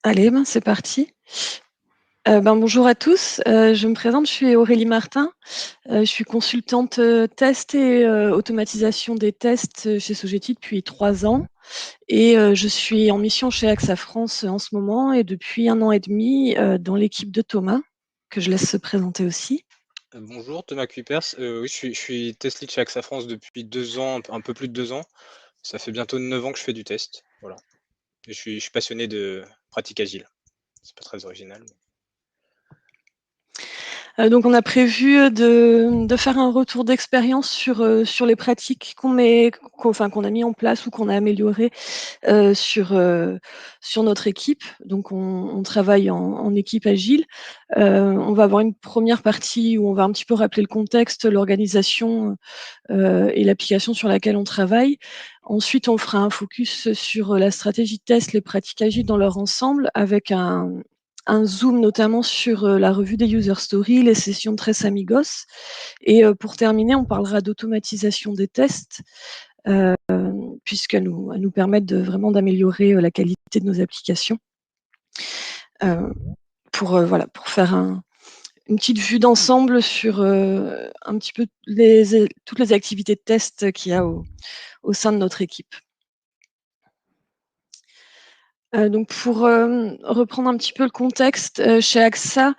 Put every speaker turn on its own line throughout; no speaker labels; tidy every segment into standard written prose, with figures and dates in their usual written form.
Allez, ben, c'est parti. Bonjour à tous, je me présente, je suis Aurélie Martin, je suis consultante, test et automatisation des tests, chez Sogeti depuis 3 ans et je suis en mission chez AXA France, en ce moment et depuis 1 an et demi, dans l'équipe de Thomas, que je laisse se présenter aussi.
Bonjour, Thomas Kuipers. Oui, je suis test lead chez AXA France depuis 2 ans, un peu plus de 2 ans. Ça fait bientôt 9 ans que je fais du test, voilà, et je suis passionné de pratique agile. C'est pas très original, mais
Donc on a prévu, de faire un retour d'expérience sur les pratiques qu'on a mis en place ou qu'on a améliorées, sur notre équipe. Donc on travaille en équipe agile. On va avoir une première partie où on va un petit peu rappeler le contexte, l'organisation, et l'application sur laquelle on travaille. Ensuite, on fera un focus sur la stratégie de test, les pratiques agiles dans leur ensemble, avec un zoom notamment sur la revue des user stories, les sessions de Tres Amigos. Et pour terminer, on parlera d'automatisation des tests, puisqu'elles nous permettent vraiment d'améliorer la qualité de nos applications. Pour faire une petite vue d'ensemble sur un petit peu toutes les activités de test qu'il y a au sein de notre équipe. Donc pour reprendre un petit peu le contexte, chez AXA,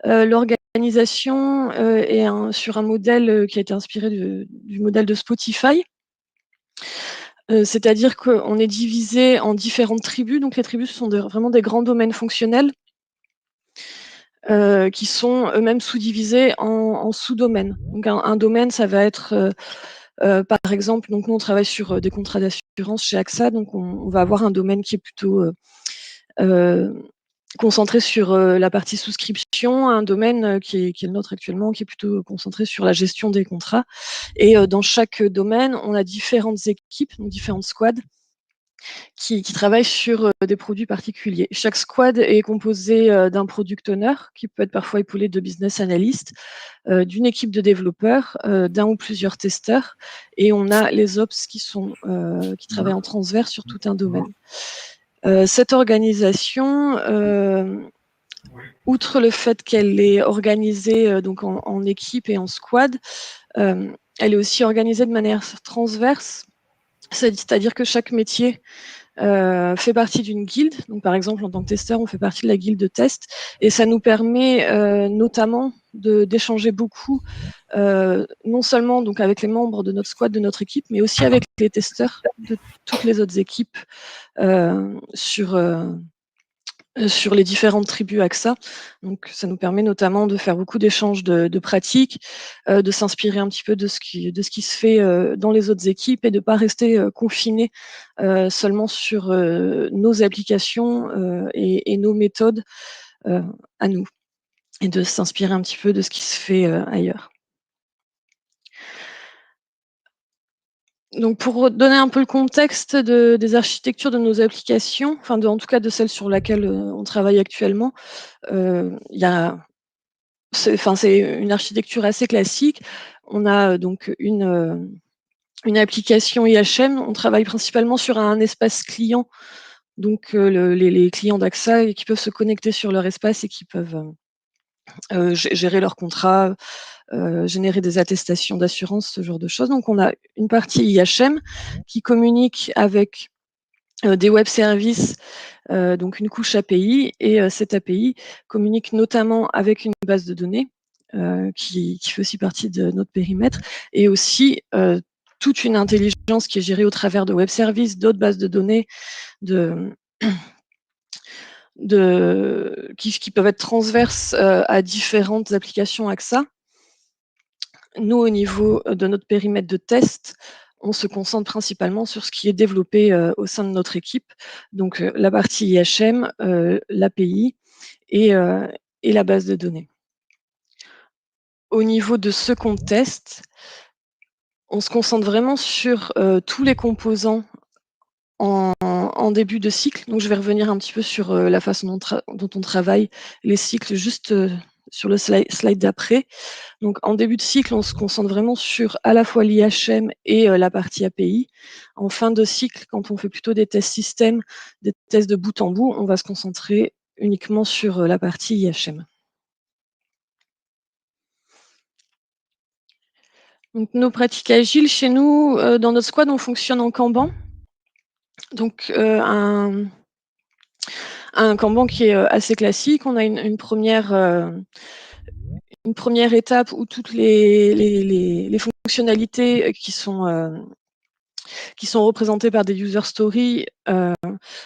l'organisation est sur un modèle qui a été inspiré du modèle de Spotify. C'est-à-dire qu'on est divisé en différentes tribus. Donc les tribus, ce sont vraiment des grands domaines fonctionnels qui sont eux-mêmes sous-divisés en sous-domaines. Donc un domaine, ça va être, par exemple, donc nous on travaille sur des contrats d'assurance chez AXA, donc on va avoir un domaine qui est plutôt euh, concentré sur la partie souscription, un domaine qui est le nôtre actuellement, qui est plutôt concentré sur la gestion des contrats. Et dans chaque domaine, on a différentes équipes, donc différentes squads, qui travaillent sur des produits particuliers. Chaque squad est composé d'un product owner, qui peut être parfois épaulé de business analyst, d'une équipe de développeurs, d'un ou plusieurs testeurs, et on a les ops qui travaillent en transverse sur tout un domaine. Cette organisation, outre le fait qu'elle est organisée donc en équipe et en squad, elle est aussi organisée de manière transverse, c'est-à-dire que chaque métier fait partie d'une guilde. Donc, par exemple, en tant que testeur, on fait partie de la guilde de test, et ça nous permet notamment d'échanger beaucoup, non seulement donc avec les membres de notre squad, de notre équipe, mais aussi avec les testeurs de toutes les autres équipes sur les différentes tribus AXA. Donc ça nous permet notamment de faire beaucoup d'échanges de pratiques, de s'inspirer un petit peu de ce qui se fait dans les autres équipes, et de ne pas rester confiné seulement sur nos applications et nos méthodes à nous, et de s'inspirer un petit peu de ce qui se fait ailleurs. Donc pour donner un peu le contexte des architectures de nos applications, en tout cas de celle sur laquelle on travaille actuellement, il y a c'est une architecture assez classique. On a donc une application IHM. On travaille principalement sur un espace client, donc les clients d'AXA, qui peuvent se connecter sur leur espace et qui peuvent gérer leurs contrats, générer des attestations d'assurance, ce genre de choses. Donc on a une partie IHM qui communique avec des web services, donc une couche API, et cette API communique notamment avec une base de données qui fait aussi partie de notre périmètre, et aussi toute une intelligence qui est gérée au travers de web services, d'autres bases de données, qui peuvent être transverses à différentes applications AXA. Nous, au niveau de notre périmètre de test, on se concentre principalement sur ce qui est développé au sein de notre équipe, donc la partie IHM, l'API et la base de données. Au niveau de ce qu'on teste, on se concentre vraiment sur tous les composants en début de cycle. Donc je vais revenir un petit peu sur la façon dont on travaille les cycles, juste sur le slide d'après. Donc en début de cycle, on se concentre vraiment sur à la fois l'IHM et la partie API. En fin de cycle, quand on fait plutôt des tests système, des tests de bout en bout, on va se concentrer uniquement sur la partie IHM. Donc nos pratiques agiles chez nous, dans notre squad, on fonctionne en Kanban. Donc un Kanban qui est assez classique. On a une première étape où toutes les fonctionnalités qui sont représentées par des user stories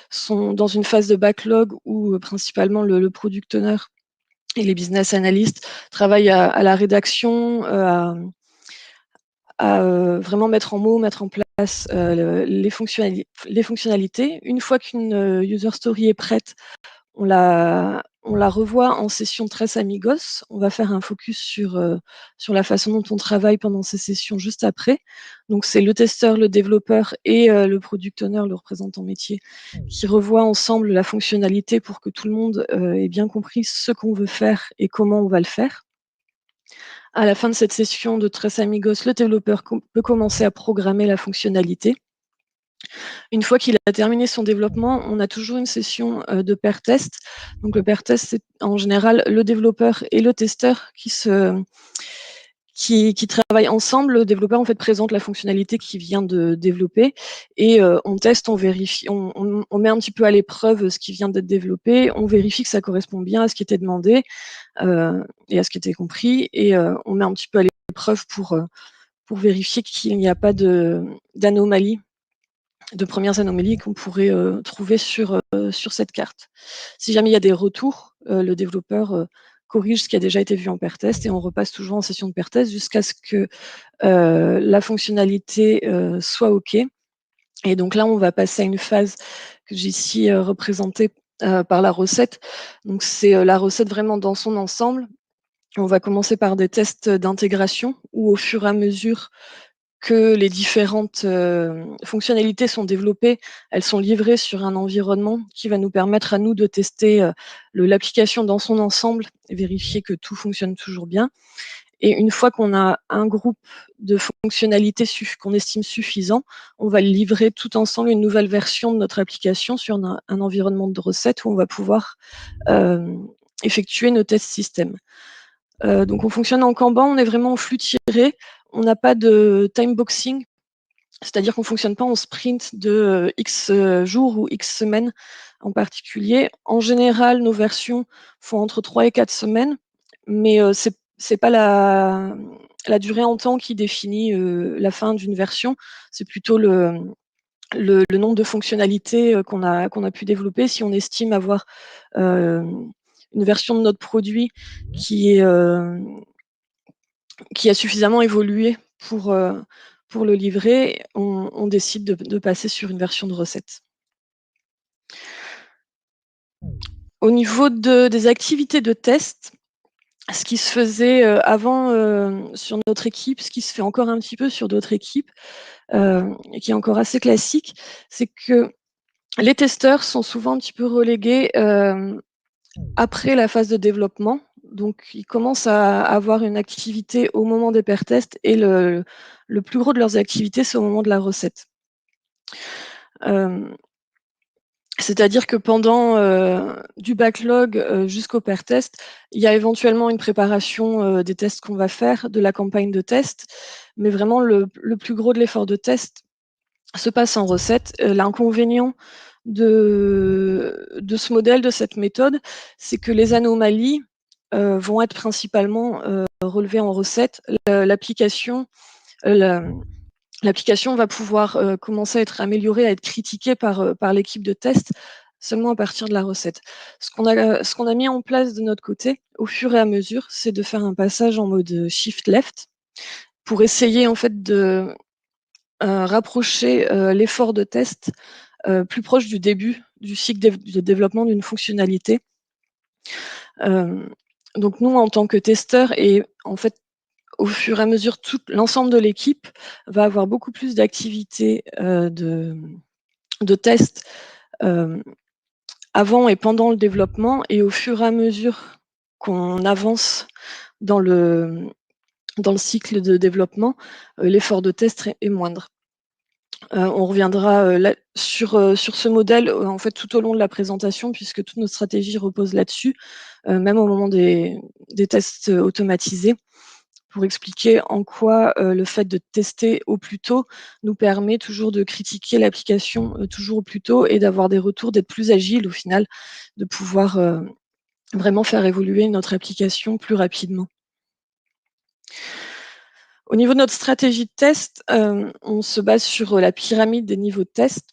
sont dans une phase de backlog où principalement le product owner et les business analysts travaillent à la rédaction, à vraiment mettre en mots, mettre en place les fonctionnalités. Une fois qu'une user story est prête, on la revoit en session Tres Amigos. On va faire un focus sur la façon dont on travaille pendant ces sessions juste après. Donc c'est le testeur, le développeur et le product owner, le représentant métier, qui revoient ensemble la fonctionnalité pour que tout le monde ait bien compris ce qu'on veut faire et comment on va le faire. À la fin de cette session de Tres Amigos, le développeur peut commencer à programmer la fonctionnalité. Une fois qu'il a terminé son développement, on a toujours une session de pair test. Donc le pair test, c'est en général le développeur et le testeur qui travaillent ensemble. Le développeur en fait présente la fonctionnalité qu'il vient de développer et on teste, on vérifie, on met un petit peu à l'épreuve ce qui vient d'être développé, on vérifie que ça correspond bien à ce qui était demandé et à ce qui était compris et on met un petit peu à l'épreuve pour vérifier qu'il n'y a pas d'anomalies, de premières anomalies qu'on pourrait trouver sur cette carte. Si jamais il y a des retours, le développeur corrige ce qui a déjà été vu en pair test et on repasse toujours en session de pair test jusqu'à ce que la fonctionnalité soit OK. Et donc là, on va passer à une phase que j'ai ici représentée par la recette. Donc c'est la recette vraiment dans son ensemble. On va commencer par des tests d'intégration où au fur et à mesure que les différentes fonctionnalités sont développées, elles sont livrées sur un environnement qui va nous permettre à nous de tester l'application dans son ensemble et vérifier que tout fonctionne toujours bien. Et une fois qu'on a un groupe de fonctionnalités qu'on estime suffisant, on va livrer tout ensemble une nouvelle version de notre application sur un environnement de recettes où on va pouvoir effectuer nos tests système. Donc on fonctionne en Kanban, on est vraiment en flux tiré, on n'a pas de time boxing, c'est-à-dire qu'on ne fonctionne pas en sprint de X jours ou X semaines en particulier. En général, nos versions font entre 3 et 4 semaines, mais c'est pas la durée en temps qui définit la fin d'une version, c'est plutôt le nombre de fonctionnalités qu'on a pu développer. Si on estime avoir une version de notre produit qui a suffisamment évolué pour le livrer, on décide de passer sur une version de recette. Au niveau des activités de test, ce qui se faisait avant sur notre équipe, ce qui se fait encore un petit peu sur d'autres équipes, et qui est encore assez classique, c'est que les testeurs sont souvent un petit peu relégués après la phase de développement. Donc, ils commencent à avoir une activité au moment des pair tests et le plus gros de leurs activités, c'est au moment de la recette. C'est-à-dire que pendant du backlog jusqu'au pair test, il y a éventuellement une préparation des tests qu'on va faire, de la campagne de test, mais vraiment le plus gros de l'effort de test se passe en recette. L'inconvénient de ce modèle, de cette méthode, c'est que les anomalies vont être principalement relevées en recette. L'application va pouvoir commencer à être améliorée, à être critiquée par l'équipe de test seulement à partir de la recette. Ce qu'on a mis en place de notre côté, au fur et à mesure, c'est de faire un passage en mode shift left pour essayer en fait de rapprocher l'effort de test plus proche du début du cycle de développement d'une fonctionnalité. Donc nous, en tant que testeurs et en fait, au fur et à mesure, tout l'ensemble de l'équipe va avoir beaucoup plus d'activités de tests avant et pendant le développement. Et au fur et à mesure qu'on avance dans le cycle de développement, l'effort de test est moindre. On reviendra, là sur ce modèle, en fait, tout au long de la présentation puisque toute notre stratégie repose là-dessus, même au moment des tests, automatisés, pour expliquer en quoi, le fait de tester au plus tôt nous permet toujours de critiquer l'application, toujours au plus tôt et d'avoir des retours, d'être plus agile au final, de pouvoir, vraiment faire évoluer notre application plus rapidement. Au niveau de notre stratégie de test, on se base sur, la pyramide des niveaux de test.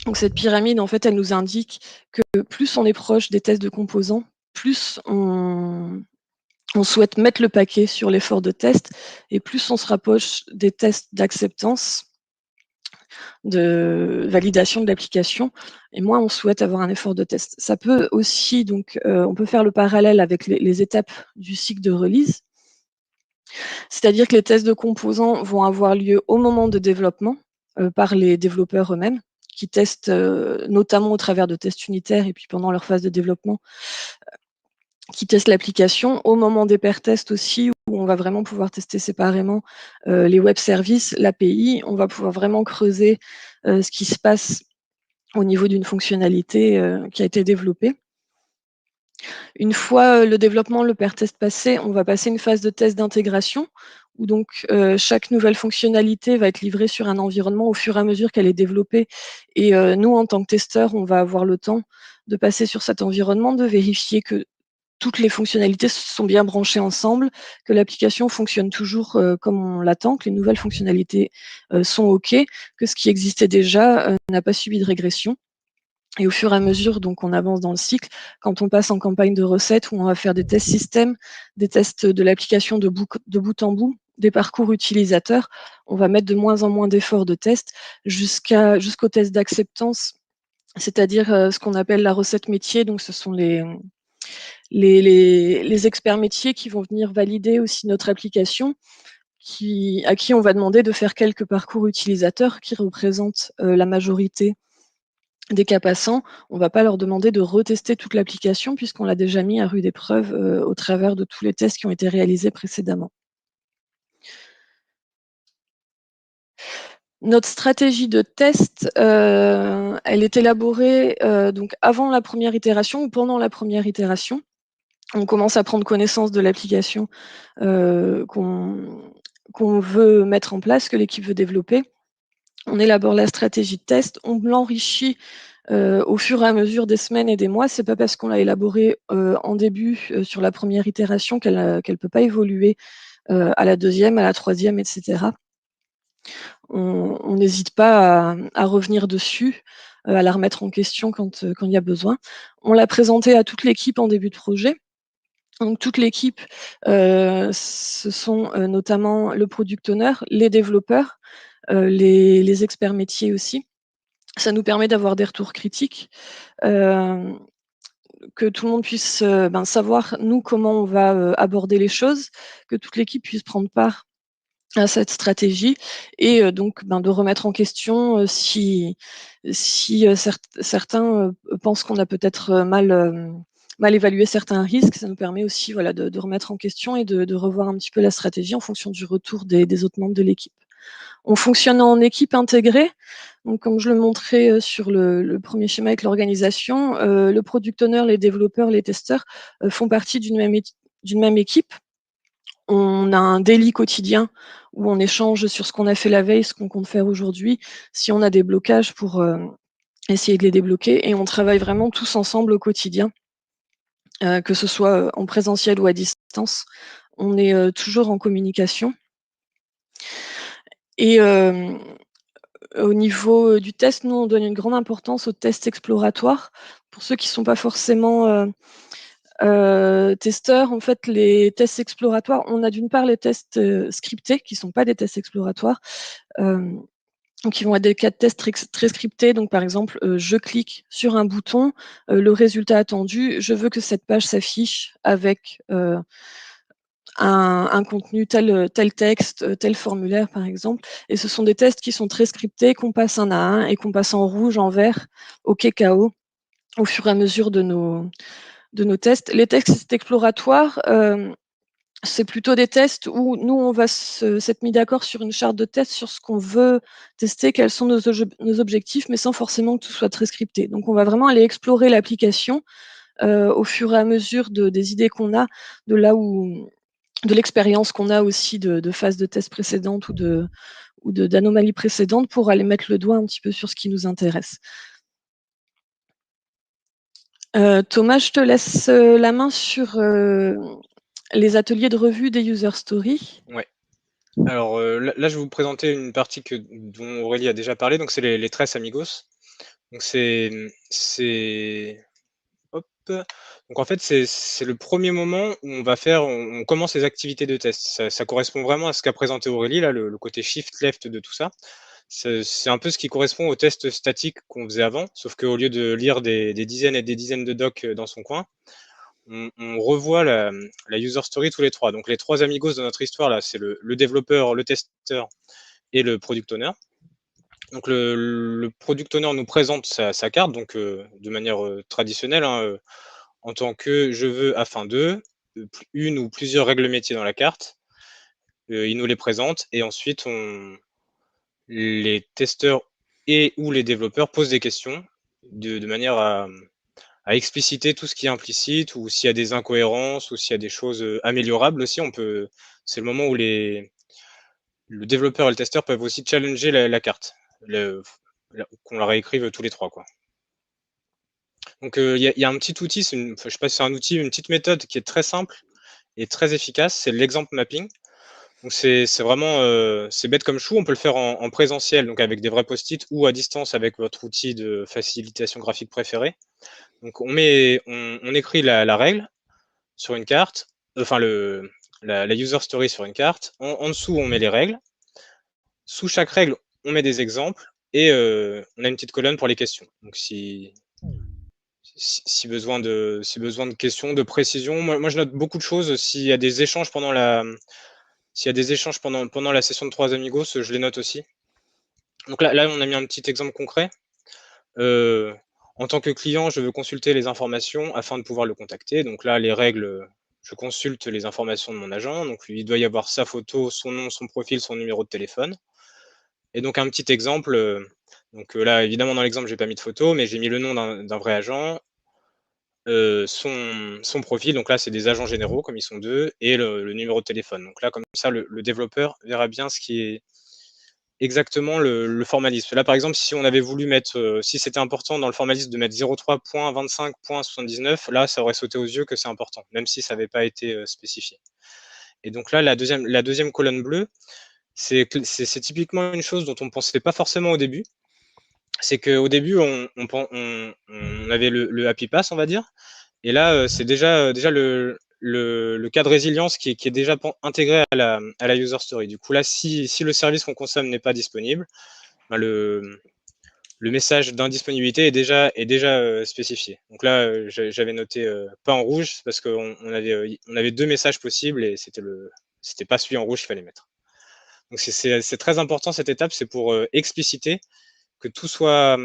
Donc cette pyramide, en fait, elle nous indique que plus on est proche des tests de composants, plus on souhaite mettre le paquet sur l'effort de test et plus on se rapproche des tests d'acceptance, de validation de l'application et moins on souhaite avoir un effort de test. Ça peut aussi donc, on peut faire le parallèle avec les étapes du cycle de release. C'est-à-dire que les tests de composants vont avoir lieu au moment de développement, par les développeurs eux-mêmes, qui testent, notamment au travers de tests unitaires et puis pendant leur phase de développement, qui testent l'application. Au moment des pair tests aussi, où on va vraiment pouvoir tester séparément, les web services, l'API, on va pouvoir vraiment creuser, ce qui se passe au niveau d'une fonctionnalité, qui a été développée. Une fois, le développement, le pair test passé, on va passer une phase de test d'intégration où donc, chaque nouvelle fonctionnalité va être livrée sur un environnement au fur et à mesure qu'elle est développée et nous, en tant que testeurs, on va avoir le temps de passer sur cet environnement, de vérifier que toutes les fonctionnalités sont bien branchées ensemble, que l'application fonctionne toujours, comme on l'attend, que les nouvelles fonctionnalités, sont OK, que ce qui existait déjà, n'a pas subi de régression. Et au fur et à mesure, donc on avance dans le cycle, quand on passe en campagne de recettes où on va faire des tests système, des tests de l'application de bout en bout, des parcours utilisateurs, on va mettre de moins en moins d'efforts de test jusqu'au test d'acceptance, c'est-à-dire, ce qu'on appelle la recette métier. Donc ce sont les experts métiers qui vont venir valider aussi notre application, à qui on va demander de faire quelques parcours utilisateurs qui représentent, la majorité des cas passants. On va pas leur demander de retester toute l'application puisqu'on l'a déjà mis à rude épreuve, au travers de tous les tests qui ont été réalisés précédemment. Notre stratégie de test, elle est élaborée, donc avant la première itération ou pendant la première itération. On commence à prendre connaissance de l'application, qu'on veut mettre en place, que l'équipe veut développer. On élabore la stratégie de test, on l'enrichit, au fur et à mesure des semaines et des mois. C'est pas parce qu'on l'a élaborée, en début, sur la première itération qu'elle peut pas évoluer, à la deuxième, à la troisième, et cetera. On n'hésite pas à revenir dessus, à la remettre en question quand il y a besoin. On l'a présentée à toute l'équipe en début de projet. Donc toute l'équipe, ce sont, notamment le product owner, les développeurs, les experts métiers aussi. Ça nous permet d'avoir des retours critiques, hem, que tout le monde puisse, savoir nous comment on va, aborder les choses, que toute l'équipe puisse prendre part à cette stratégie et donc de remettre en question, si certains, pensent qu'on a peut-être, mal évalué certains risques. Ça nous permet aussi, voilà, de remettre en question et de revoir un petit peu la stratégie en fonction du retour des autres membres de l'équipe. On fonctionne en équipe intégrée, donc comme je le montrais, sur le 1er schéma avec l'organisation, le product owner, les développeurs, les testeurs, font partie d'une même équipe. On a un daily quotidien où on échange sur ce qu'on a fait la veille, ce qu'on compte faire aujourd'hui, si on a des blocages pour, essayer de les débloquer et on travaille vraiment tous ensemble au quotidien, que ce soit, en présentiel ou à distance. On est, toujours en communication et au niveau, du test, nous, on donne une grande importance aux tests exploratoires. Pour ceux qui ne sont pas forcément, testeurs, en fait, les tests exploratoires, on a d'une part les tests, scriptés qui ne sont pas des tests exploratoires, hem, donc ils vont être des cas de tests très scriptés. Donc par exemple, je clique sur un bouton, le résultat attendu, je veux que cette page s'affiche avec, un contenu tel texte, tel formulaire par exemple et ce sont des tests qui sont très scriptés, qu'on passe un à un et qu'on passe en rouge, en vert, OK, KO au fur et à mesure de de nos tests. Les tests exploratoires, c'est plutôt des tests où nous, on va s'être mis d'accord sur une charte de test sur ce qu'on veut tester, quels sont nos objectifs, mais sans forcément que tout soit très scripté. Donc on va vraiment aller explorer l'application, au fur et à mesure des idées qu'on a, de là où de l'expérience qu'on a aussi de phases de test précédentes ou d'anomalies précédentes pour aller mettre le doigt un petit peu sur ce qui nous intéresse. Thomas, je te laisse la main sur les ateliers de revue des user stories.
Ouais. Alors là, je vais vous présenter une partie dont Aurélie a déjà parlé, donc c'est les tres amigos. Donc c'est hop. Donc en fait, c'est le premier moment où on commence les activités de test. Ça correspond vraiment à ce qu'a présenté Aurélie, là, le côté shift left de tout ça. C'est un peu ce qui correspond aux tests statiques qu'on faisait avant, sauf qu'au lieu de lire des dizaines et des dizaines de docs dans son coin, on revoit la user story tous les trois. Donc les trois amigos de notre histoire, là, c'est le développeur, le testeur et le product owner. Donc le product owner nous présente sa carte, donc de manière traditionnelle, hein, en tant que je veux afin de, une ou plusieurs règles métiers dans la carte. Il nous les présente et ensuite les testeurs et ou les développeurs posent des questions de manière à expliciter tout ce qui est implicite, ou s'il y a des incohérences, ou s'il y a des choses améliorables aussi. C'est le moment où le développeur et le testeur peuvent aussi challenger la carte, qu'on la réécrive tous les trois, quoi. Donc il y a un petit outil, je sais pas si c'est un outil, une petite méthode qui est très simple et très efficace, c'est l'exemple mapping. Donc c'est vraiment c'est bête comme chou, on peut le faire en présentiel, donc avec des vrais post-it, ou à distance avec votre outil de facilitation graphique préféré. Donc on écrit la règle sur une carte, enfin la user story sur une carte. En dessous, on met les règles. Sous chaque règle, on met des exemples et on a une petite colonne pour les questions. Donc si besoin de questions, de précision, moi je note beaucoup de choses. S'il y a des échanges pendant la session de trois amigos, je les note aussi. Donc là, on a mis un petit exemple concret. En tant que client, je veux consulter les informations afin de pouvoir le contacter. Donc là, les règles, je consulte les informations de mon agent. Donc il doit y avoir sa photo, son nom, son profil, son numéro de téléphone. Et donc un petit exemple, là, évidemment, dans l'exemple, j'ai pas mis de photo, mais j'ai mis le nom d'un vrai agent, son profil, donc là, c'est des agents généraux, comme ils sont deux, et le numéro de téléphone. Donc là, comme ça, le développeur verra bien ce qui est exactement le formalisme. Là, par exemple, si on avait voulu mettre, si c'était important dans le formalisme de mettre 03.25.79, là, ça aurait sauté aux yeux que c'est important, même si ça n'avait pas été spécifié. Et donc là, la deuxième colonne bleue, c'est typiquement une chose dont on ne pensait pas forcément au début. C'est qu'au début, on avait le happy pass, on va dire. Et là, c'est déjà le cas de résilience qui est déjà intégré à la user story. Du coup, là, si le service qu'on consomme n'est pas disponible, ben le message d'indisponibilité est déjà spécifié. Donc là, j'avais noté pas en rouge, parce qu'on avait deux messages possibles et c'était pas celui en rouge qu'il fallait mettre. Donc c'est très important cette étape, c'est pour expliciter que tout soit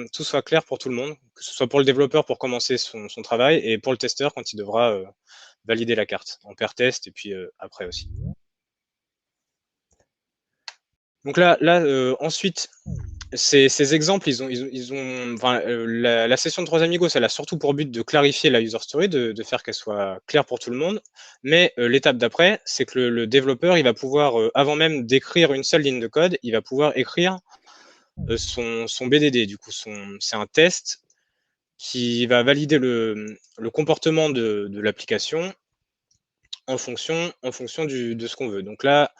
clair pour tout le monde, que ce soit pour le développeur pour commencer son travail, et pour le testeur quand il devra valider la carte en pair test, et puis après aussi. Donc là ensuite, ces exemples, la session de trois amigos, elle a surtout pour but de clarifier la user story, de faire qu'elle soit claire pour tout le monde. Mais l'étape d'après, c'est que le développeur, il va pouvoir, avant même d'écrire une seule ligne de code, il va pouvoir écrire son BDD. Du coup, c'est un test qui va valider le comportement de l'application en fonction de ce qu'on veut. Donc là,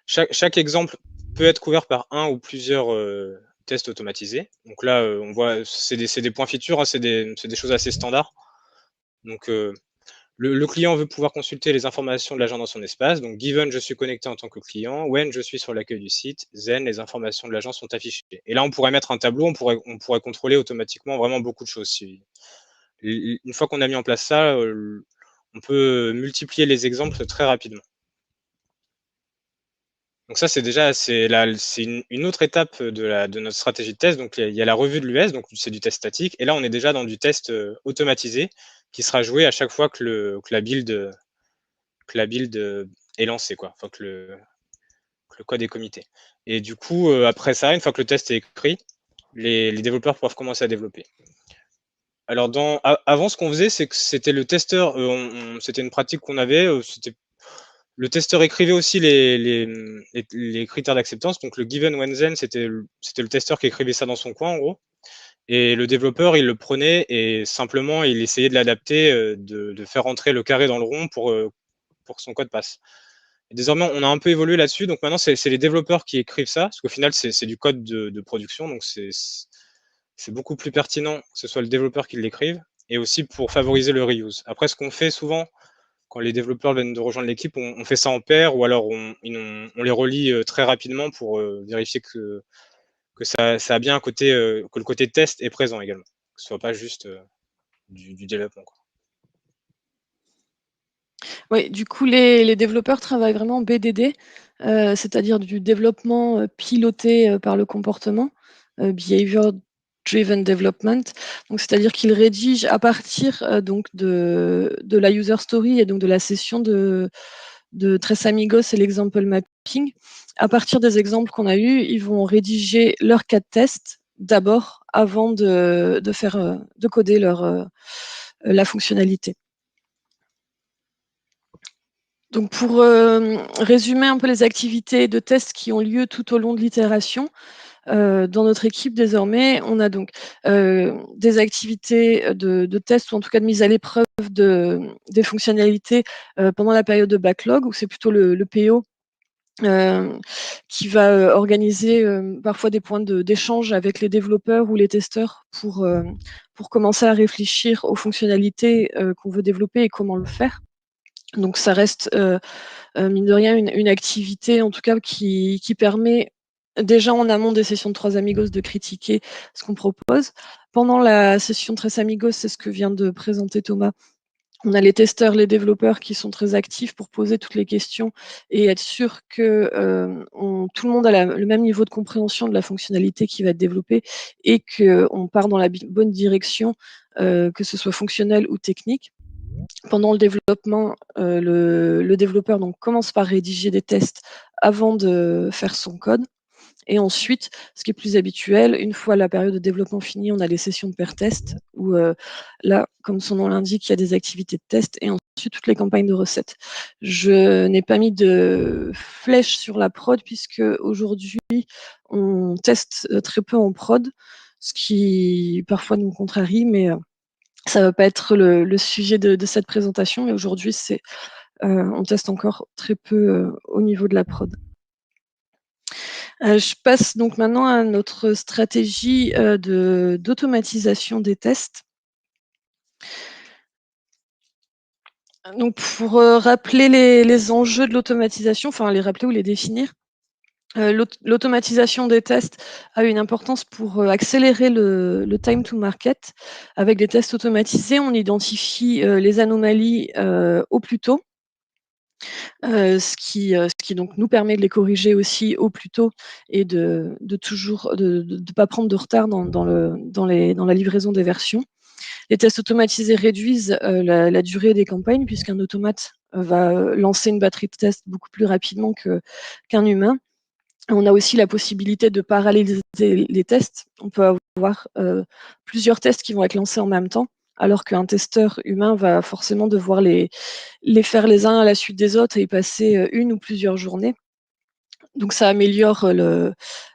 chaque exemple peut être couvert par un ou plusieurs tests automatisés. Donc là, on voit, c'est des points features, hein, c'est des choses assez standards. Donc le client veut pouvoir consulter les informations de l'agent dans son espace. Donc given, je suis connecté en tant que client. When, je suis sur l'accueil du site. Then, les informations de l'agent sont affichées. Et là, on pourrait mettre un tableau, on pourrait contrôler automatiquement vraiment beaucoup de choses. Une fois qu'on a mis en place ça, on peut multiplier les exemples très rapidement. Donc ça, c'est une autre étape de notre stratégie de test. Donc il y a la revue de l'US, donc c'est du test statique. Et là, on est déjà dans du test automatisé qui sera joué à chaque fois que la build est lancée, quoi. Enfin, que le code est committé. Et du coup, après ça, une fois que le test est écrit, les développeurs peuvent commencer à développer. Alors, avant, ce qu'on faisait, c'est que c'était le testeur, c'était une pratique qu'on avait, le testeur écrivait aussi les critères d'acceptance. Donc, le given when then, c'était le testeur qui écrivait ça dans son coin, en gros. Et le développeur, il le prenait et simplement, il essayait de l'adapter, de faire entrer le carré dans le rond pour que son code passe. Et désormais, on a un peu évolué là-dessus. Donc maintenant, c'est les développeurs qui écrivent ça, parce qu'au final, c'est du code de production. Donc c'est beaucoup plus pertinent que ce soit le développeur qui l'écrive, et aussi pour favoriser le reuse. Après, ce qu'on fait souvent, quand les développeurs viennent de rejoindre l'équipe, on fait ça en paire, ou alors on les relie très rapidement pour vérifier que ça a bien un côté, que le côté test est présent également, que ce soit pas juste du développement, quoi.
Oui, du coup, les développeurs travaillent vraiment en BDD, c'est-à-dire du développement piloté par le comportement, Behavior Driven Development. Donc, c'est-à-dire qu'ils rédigent à partir donc de la user story et donc de la session de Tres Amigos et l'example mapping. À partir des exemples qu'on a eus, ils vont rédiger leur cas de test d'abord avant de coder la fonctionnalité. Donc pour résumer un peu les activités de test qui ont lieu tout au long de l'itération, dans notre équipe désormais, on a donc des activités de test ou en tout cas de mise à l'épreuve des fonctionnalités pendant la période de backlog, où c'est plutôt le PO qui va organiser parfois des points d'échange avec les développeurs ou les testeurs pour commencer à réfléchir aux fonctionnalités qu'on veut développer et comment le faire. Donc ça reste mine de rien une activité en tout cas qui permet déjà en amont des sessions de Trois Amigos de critiquer ce qu'on propose. Pendant la session de Tres Amigos, c'est ce que vient de présenter Thomas, on a les testeurs, les développeurs qui sont très actifs pour poser toutes les questions et être sûr que tout le monde a le même niveau de compréhension de la fonctionnalité qui va être développée et qu'on part dans la bonne direction, que ce soit fonctionnel ou technique. Pendant le développement, le développeur donc, commence par rédiger des tests avant de faire son code. Et ensuite, ce qui est plus habituel, une fois la période de développement finie, on a les sessions de pair test où là, comme son nom l'indique, il y a des activités de test et ensuite toutes les campagnes de recettes. Je n'ai pas mis de flèche sur la prod puisque aujourd'hui, on teste très peu en prod, ce qui parfois nous contrarie, mais ça ne va pas être le sujet de cette présentation. Mais aujourd'hui, on teste encore très peu au niveau de la prod. Je passe donc maintenant à notre stratégie d'automatisation des tests. Donc pour rappeler les enjeux de l'automatisation, enfin les rappeler ou les définir, l'automatisation des tests a une importance pour accélérer le time to market. Avec des tests automatisés, on identifie les anomalies au plus tôt. Ce qui donc nous permet de les corriger aussi au plus tôt et de toujours de pas prendre de retard dans la livraison des versions. Les tests automatisés réduisent la durée des campagnes puisqu'un automate va lancer une batterie de tests beaucoup plus rapidement qu'un humain. On a aussi la possibilité de paralléliser les tests. On peut avoir plusieurs tests qui vont être lancés en même temps, alors qu'un testeur humain va forcément devoir les faire les uns à la suite des autres et y passer une ou plusieurs journées. Donc ça améliore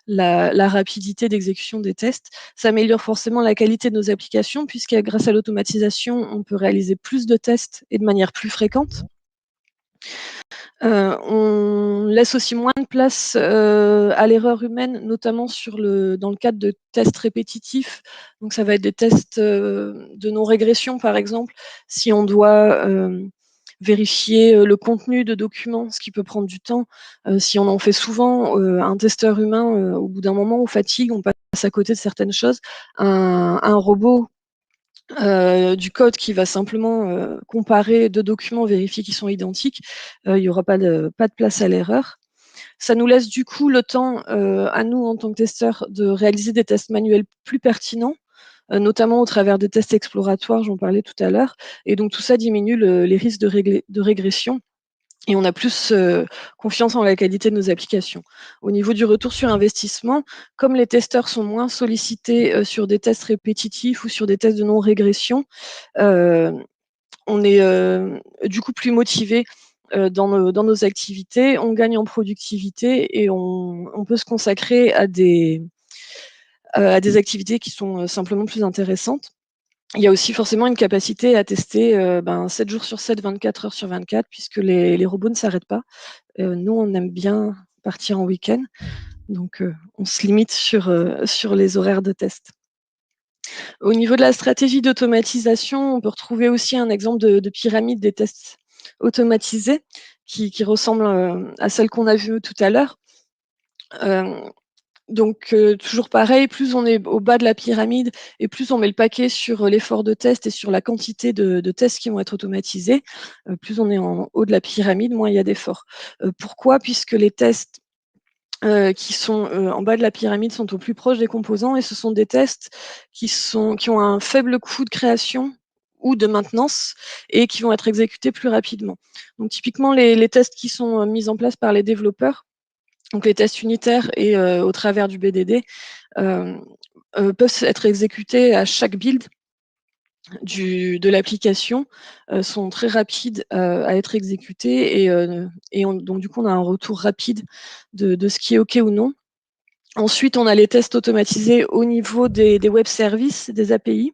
la rapidité d'exécution des tests. Ça améliore forcément la qualité de nos applications, puisque grâce à l'automatisation, on peut réaliser plus de tests et de manière plus fréquente. On laisse aussi moins de place à l'erreur humaine, notamment dans le cadre de tests répétitifs. Donc ça va être des tests de non-régression, par exemple, si on doit vérifier le contenu de documents, ce qui peut prendre du temps. Si on en fait souvent, un testeur humain, au bout d'un moment, on fatigue, on passe à côté de certaines choses. Un robot du code qui va simplement comparer deux documents, vérifier qu'ils sont identiques, il n'y aura pas de place à l'erreur. Ça nous laisse du coup le temps, à nous en tant que testeurs de réaliser des tests manuels plus pertinents, notamment au travers des tests exploratoires, j'en parlais tout à l'heure et donc tout ça diminue les risques de régression et on a plus, confiance en la qualité de nos applications. Au niveau du retour sur investissement, comme les testeurs sont moins sollicités, sur des tests répétitifs ou sur des tests de non-régression, heu, on est, du coup plus motivés, dans nos activités. On gagne en productivité et on peut se consacrer à des activités qui sont, simplement plus intéressantes. Il y a aussi forcément une capacité à tester, 7 jours sur 7, 24 heures sur 24 puisque les robots ne s'arrêtent pas. Nous, on aime bien partir en week-end, donc on se limite sur les horaires de test. Au niveau de la stratégie d'automatisation, on peut retrouver aussi un exemple de pyramide des tests automatisés qui ressemble, à celle qu'on a vue tout à l'heure. Hem Donc toujours pareil, plus on est au bas de la pyramide et plus on met le paquet sur, l'effort de test et sur la quantité de tests qui vont être automatisés, plus on est en haut de la pyramide, moins il y a d'efforts. Pourquoi? Puisque les tests, qui sont, en bas de la pyramide sont au plus proche des composants et ce sont des tests qui ont un faible coût de création ou de maintenance et qui vont être exécutés plus rapidement. Donc typiquement les tests qui sont, mis en place par les développeurs, donc les tests unitaires et au travers du BDD, hem, peuvent être exécutés à chaque build de l'application, sont très rapides, à être exécutés et donc du coup, on a un retour rapide de ce qui est OK ou non. Ensuite, on a les tests automatisés au niveau des web services, des API,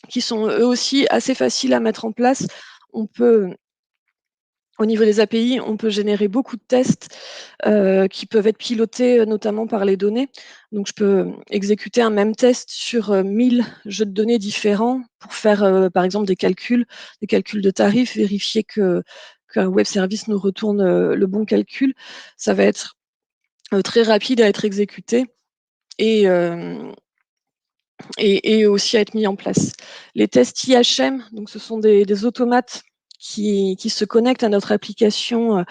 qui sont eux aussi assez faciles à mettre en place. On peut Au niveau des API, on peut générer beaucoup de tests, qui peuvent être pilotés, notamment par les données. Donc je peux, exécuter un même test sur, 1000 jeux de données différents pour faire, par exemple des calculs de tarifs, vérifier qu'un web service nous retourne, le bon calcul. Ça va être, très rapide à être exécuté et hem et aussi à être mis en place. Les tests IHM, donc ce sont des automates qui se connectent à notre application,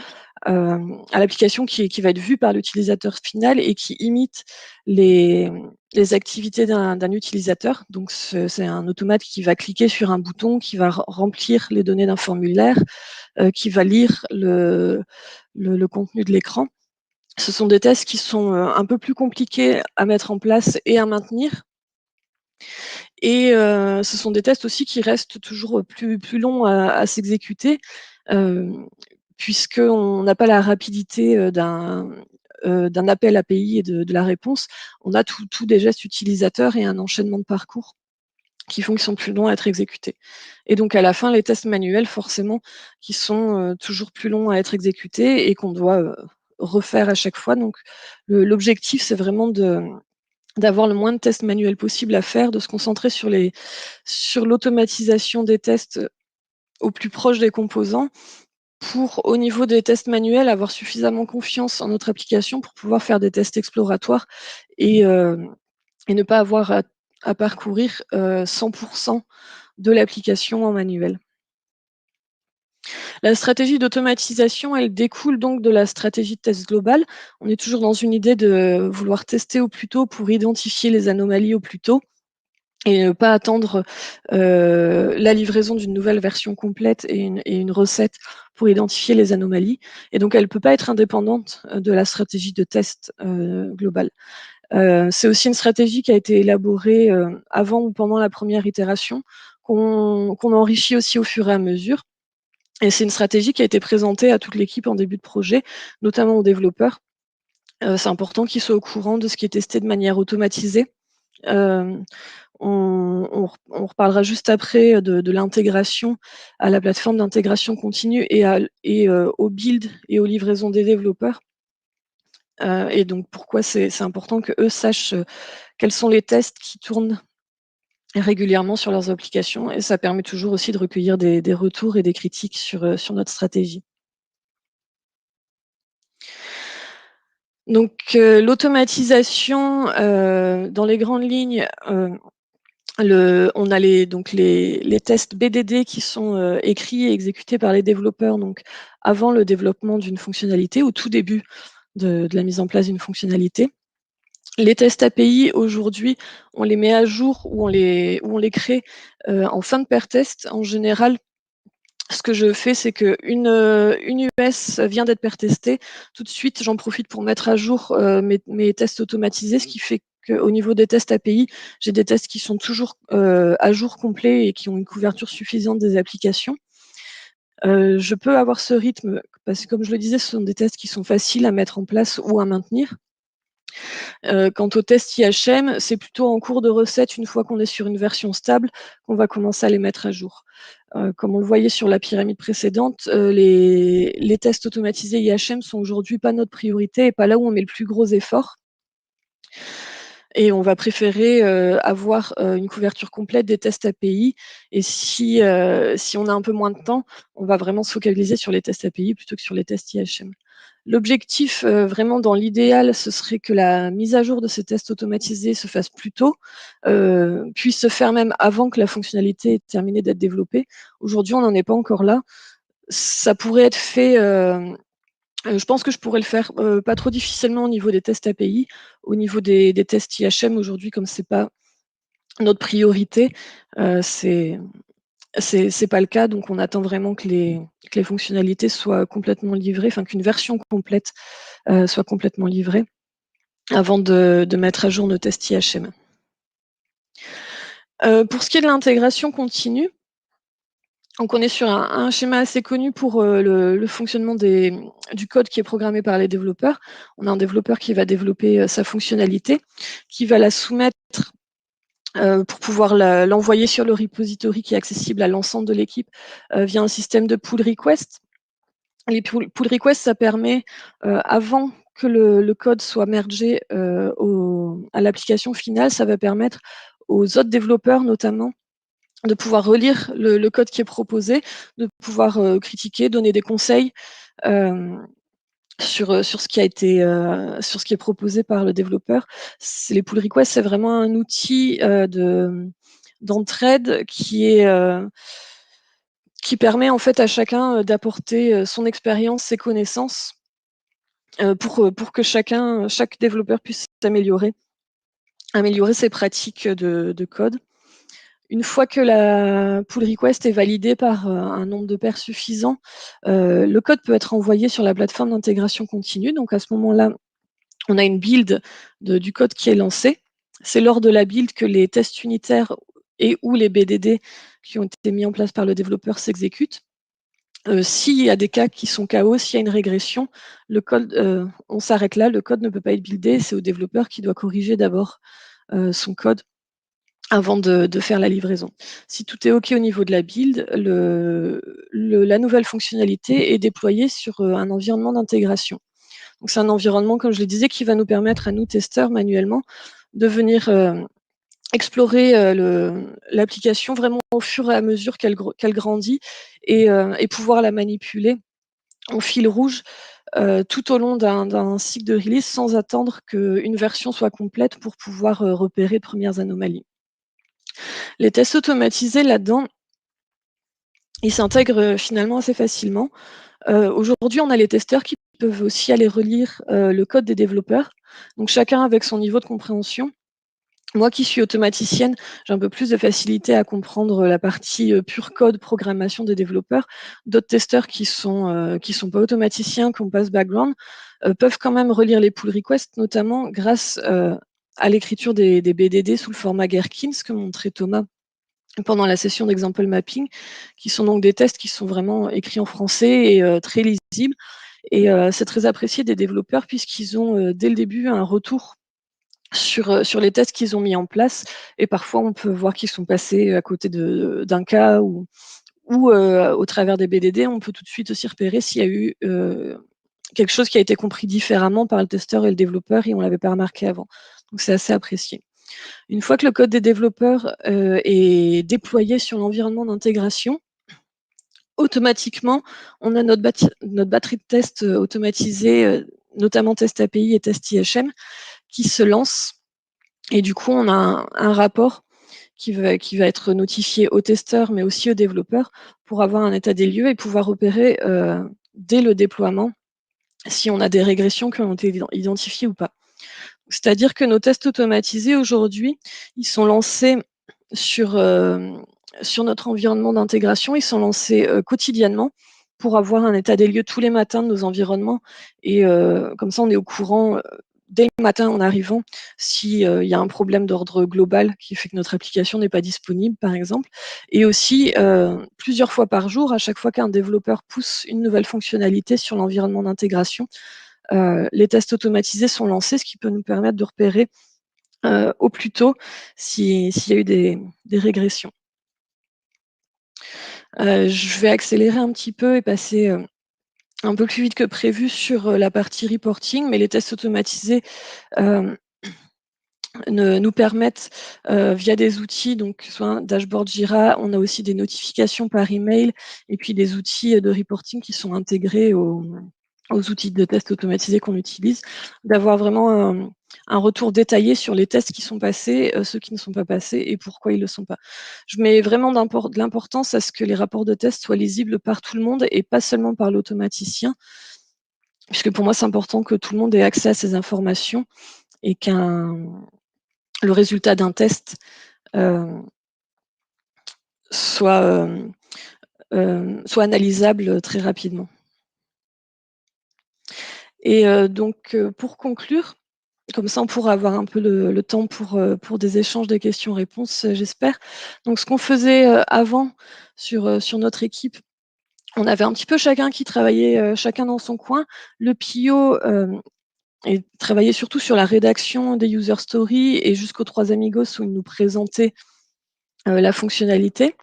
à l'application qui va être vue par l'utilisateur final et qui imite les les activités d'un utilisateur. Donc c'est un automate qui va cliquer sur un bouton, qui va remplir les données d'un formulaire, qui va lire le contenu de l'écran. Ce sont des tests qui sont, un peu plus compliqués à mettre en place et à maintenir et ce sont des tests aussi qui restent toujours, plus longs à s'exécuter, hem, puisqu'on n'a pas la rapidité, d'un appel API et de la réponse. On a tous des gestes utilisateurs et un enchaînement de parcours qui font qu'ils sont plus longs à être exécutés et donc à la fin, les tests manuels forcément qui sont, toujours plus longs à être exécutés et qu'on doit, refaire à chaque fois donc l'objectif, c'est vraiment d'avoir le moins de tests manuels possible à faire, de se concentrer sur l'automatisation des tests, au plus proche des composants pour, au niveau des tests manuels, avoir suffisamment confiance en notre application pour pouvoir faire des tests exploratoires et hem et ne pas avoir à parcourir, 100 de l'application en manuel. La stratégie d'automatisation, elle découle donc de la stratégie de test global. On est toujours dans une idée de vouloir tester au plus tôt pour identifier les anomalies au plus tôt et ne pas attendre, la livraison d'une nouvelle version complète et une recette pour identifier les anomalies et donc elle ne peut pas être indépendante, de la stratégie de test, globale. C'est aussi une stratégie qui a été élaborée, avant ou pendant la première itération, qu'on enrichit aussi au fur et à mesure et c'est une stratégie qui a été présentée à toute l'équipe en début de projet, notamment aux développeurs. C'est important qu'ils soient au courant de ce qui est testé de manière automatisée. Hem on reparlera juste après de l'intégration à la plateforme d'intégration continue au build et aux livraisons des développeurs, et donc pourquoi c'est important qu'eux sachent, quels sont les tests qui tournent régulièrement sur leurs applications et ça permet toujours aussi de recueillir des retours et des critiques sur notre stratégie. Donc l'automatisation, dans les grandes lignes, on a les tests BDD qui sont, écrits et exécutés par les développeurs, donc avant le développement d'une fonctionnalité, au tout début de la mise en place d'une fonctionnalité. Les tests API, aujourd'hui, on les met à jour ou on les crée en fin de pair test. En général, ce que je fais, c'est qu'une une US vient d'être pair testée. Tout de suite, j'en profite pour mettre à jour mes tests automatisés, ce qui fait qu'au niveau des tests API, j'ai des tests qui sont toujours à jour complet et qui ont une couverture suffisante des applications. Je peux avoir ce rythme parce que, comme je le disais, ce sont des tests qui sont faciles à mettre en place ou à maintenir. Quant aux tests IHM, c'est plutôt en cours de recette, une fois qu'on est sur une version stable, qu'on va commencer à les mettre à jour. Comme on le voyait sur la pyramide précédente, les tests automatisés IHM sont aujourd'hui pas notre priorité et pas là où on met le plus gros effort. Et on va préférer avoir une couverture complète des tests API. Et si on a un peu moins de temps, on va vraiment se focaliser sur les tests API plutôt que sur les tests IHM. L'objectif, vraiment dans l'idéal, ce serait que la mise à jour de ces tests automatisés se fasse plus tôt, puisse se faire même avant que la fonctionnalité ait terminé d'être développée. Aujourd'hui, on n'en est pas encore là. Ça pourrait être fait, je pense que je pourrais le faire, pas trop difficilement au niveau des tests API. Au niveau des tests IHM aujourd'hui, comme c'est pas notre priorité, c'est pas le cas, donc on attend vraiment que les fonctionnalités soient complètement livrées, enfin qu'une version complète, soit complètement livrée avant de mettre à jour nos tests IHM. Pour ce qui est de l'intégration continue, donc on est sur un schéma assez connu pour le fonctionnement du code qui est programmé par les développeurs. On a un développeur qui va développer sa fonctionnalité, qui va la soumettre pour pouvoir l'envoyer sur le repository qui est accessible à l'ensemble de l'équipe via un système de pull request. Les pull requests, ça permet, avant que le code soit mergé à l'application finale, ça va permettre aux autres développeurs notamment de pouvoir relire le code qui est proposé, de pouvoir critiquer, donner des conseils sur ce qui a été sur ce qui est proposé par le développeur. Les pull requests, c'est vraiment un outil d'entraide qui permet en fait à chacun d'apporter son expérience, ses connaissances pour que chaque développeur puisse améliorer ses pratiques de code. Une fois que la pull request est validée par un nombre de pairs suffisant, le code peut être envoyé sur la plateforme d'intégration continue. Donc à ce moment-là, on a une build du code qui est lancée. C'est lors de la build que les tests unitaires et ou les BDD qui ont été mis en place par le développeur s'exécutent. S'il y a des cas qui sont KO, s'il y a une régression, le code, on s'arrête là, le code ne peut pas être buildé, c'est au développeur qui doit corriger d'abord son code avant de faire la livraison. Si tout est OK au niveau de la build, la nouvelle fonctionnalité est déployée sur un environnement d'intégration. Donc c'est un environnement, comme je le disais, qui va nous permettre à nous, testeurs, manuellement, de venir explorer l'application vraiment au fur et à mesure qu'elle grandit et pouvoir la manipuler en fil rouge tout au long d'un cycle de release sans attendre qu'une version soit complète pour pouvoir repérer de premières anomalies. Les tests automatisés là-dedans, ils s'intègrent finalement assez facilement. Aujourd'hui, on a les testeurs qui peuvent aussi aller relire le code des développeurs, donc chacun avec son niveau de compréhension. Moi qui suis automaticienne, j'ai un peu plus de facilité à comprendre la partie pure code, programmation des développeurs. D'autres testeurs qui sont pas automaticiens, qui n'ont pas ce background, peuvent quand même relire les pull requests, notamment grâce à l'écriture des BDD sous le format Gherkin, ce que montrait Thomas pendant la session d'example mapping, qui sont donc des tests qui sont vraiment écrits en français et très lisibles. Et c'est très apprécié des développeurs puisqu'ils ont dès le début un retour sur les tests qu'ils ont mis en place et parfois on peut voir qu'ils sont passés à côté d'un cas ou au travers des BDD, on peut tout de suite aussi repérer s'il y a eu quelque chose qui a été compris différemment par le testeur et le développeur et on l'avait pas remarqué avant. Donc c'est assez apprécié. Une fois que le code des développeurs est déployé sur l'environnement d'intégration, automatiquement, on a notre batterie de tests automatisée, notamment test API et test IHM, qui se lance. Et du coup, on a un rapport qui va être notifié aux testeurs, mais aussi aux développeurs, pour avoir un état des lieux et pouvoir opérer dès le déploiement si on a des régressions qui ont été identifiées ou pas. C'est-à-dire que nos tests automatisés aujourd'hui, ils sont lancés sur, sur notre environnement d'intégration, ils sont lancés, quotidiennement pour avoir un état des lieux tous les matins de nos environnements et comme ça on est au courant, dès le matin en arrivant si, il y a un problème d'ordre global qui fait que notre application n'est pas disponible par exemple et aussi, plusieurs fois par jour, à chaque fois qu'un développeur pousse une nouvelle fonctionnalité sur l'environnement d'intégration, les tests automatisés sont lancés, ce qui peut nous permettre de repérer, au plus tôt s'il y a eu des régressions. Je vais accélérer un petit peu et passer, un peu plus vite que prévu sur, la partie reporting, mais les tests automatisés, hem, nous permettent, via des outils, donc soit un dashboard Jira, on a aussi des notifications par email et puis des outils, de reporting qui sont intégrés aux outils de tests automatisés qu'on utilise, d'avoir vraiment un retour détaillé sur les tests qui sont passés, ceux qui ne sont pas passés et pourquoi ils ne le sont pas. Je mets vraiment de l'importance à ce que les rapports de tests soient lisibles par tout le monde et pas seulement par l'automaticien, puisque pour moi, c'est important que tout le monde ait accès à ces informations et le résultat d'un test, hem, soit, soit analysable, très rapidement et donc pour conclure, comme ça, on pourra avoir un peu le temps pour des échanges de questions-réponses, j'espère. Donc ce qu'on faisait, avant sur notre équipe, on avait un petit peu chacun qui travaillait, chacun dans son coin. Le PIO, et travaillait surtout sur la rédaction des user stories et jusqu'aux 3 amigos où il nous présentait, la fonctionnalité.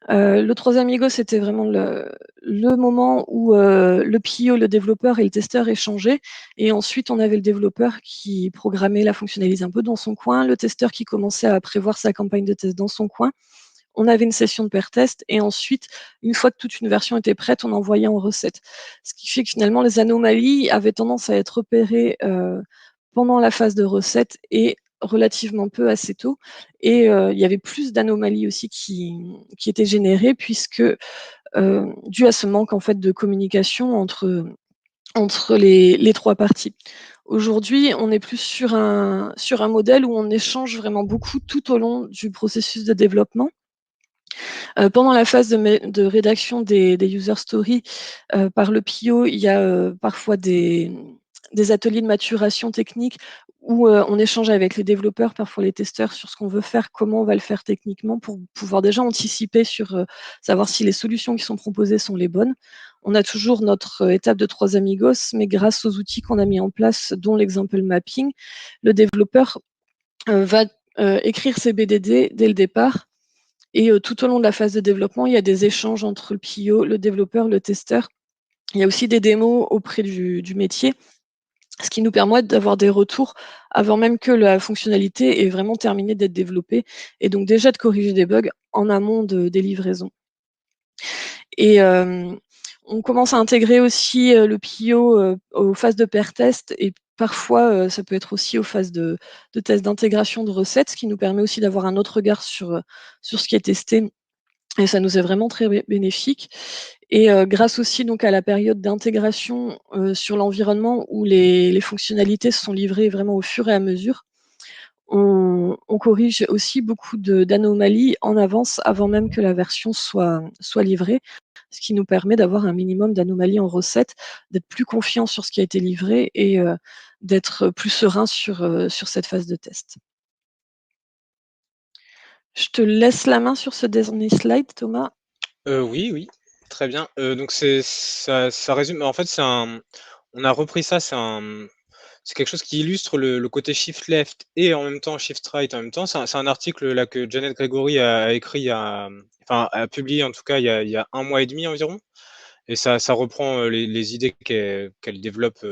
Le 3 amigos, c'était vraiment le moment où, le PIO, le développeur et le testeur échangeaient et ensuite on avait le développeur qui programmait la fonctionnalité un peu dans son coin, le testeur qui commençait à prévoir sa campagne de test dans son coin. On avait une session de pair test et ensuite, une fois que toute une version était prête, on envoyait en recette. Ce qui fait que finalement les anomalies avaient tendance à être repérées, pendant la phase de recette et relativement peu assez tôt et il y avait plus d'anomalies aussi qui étaient générées puisque, dû à ce manque en fait de communication entre les 3 parties. Aujourd'hui, on est plus sur un modèle où on échange vraiment beaucoup tout au long du processus de développement. Pendant la phase de rédaction des user stories, par le PIO, il y a, parfois des ateliers de maturation technique où, on échange avec les développeurs, parfois les testeurs, sur ce qu'on veut faire, comment on va le faire techniquement pour pouvoir déjà anticiper sur, savoir si les solutions qui sont proposées sont les bonnes. On a toujours notre, étape de 3 amigos, mais grâce aux outils qu'on a mis en place, dont l'example mapping, le développeur, va, écrire ses BDD dès le départ et tout au long de la phase de développement, il y a des échanges entre le PIO, le développeur, le testeur. Il y a aussi des démos auprès du métier, ce qui nous permet d'avoir des retours avant même que la fonctionnalité ait vraiment terminé d'être développée et donc déjà de corriger des bugs en amont des livraisons. Et on commence à intégrer aussi, le PIO, aux phases de pair test et parfois, ça peut être aussi aux phases de test d'intégration de recettes, ce qui nous permet aussi d'avoir un autre regard sur ce qui est testé et ça nous est vraiment très bénéfique et grâce aussi donc à la période d'intégration, sur l'environnement où les fonctionnalités sont livrées vraiment au fur et à mesure, on corrige aussi beaucoup d'anomalies en avance avant même que la version soit livrée, ce qui nous permet d'avoir un minimum d'anomalies en recette, d'être plus confiant sur ce qui a été livré et d'être plus serein sur cette phase de test. Je te laisse la main sur ce dernier slide, Thomas.
Oui, oui, très bien. Donc ça résume en fait, on a repris ça, c'est quelque chose qui illustre le côté shift left et en même temps shift right en même temps. C'est un article là que Janet Gregory a écrit enfin a publié en tout cas il y a 1 mois et demi environ et ça reprend, les idées qu'elle développe,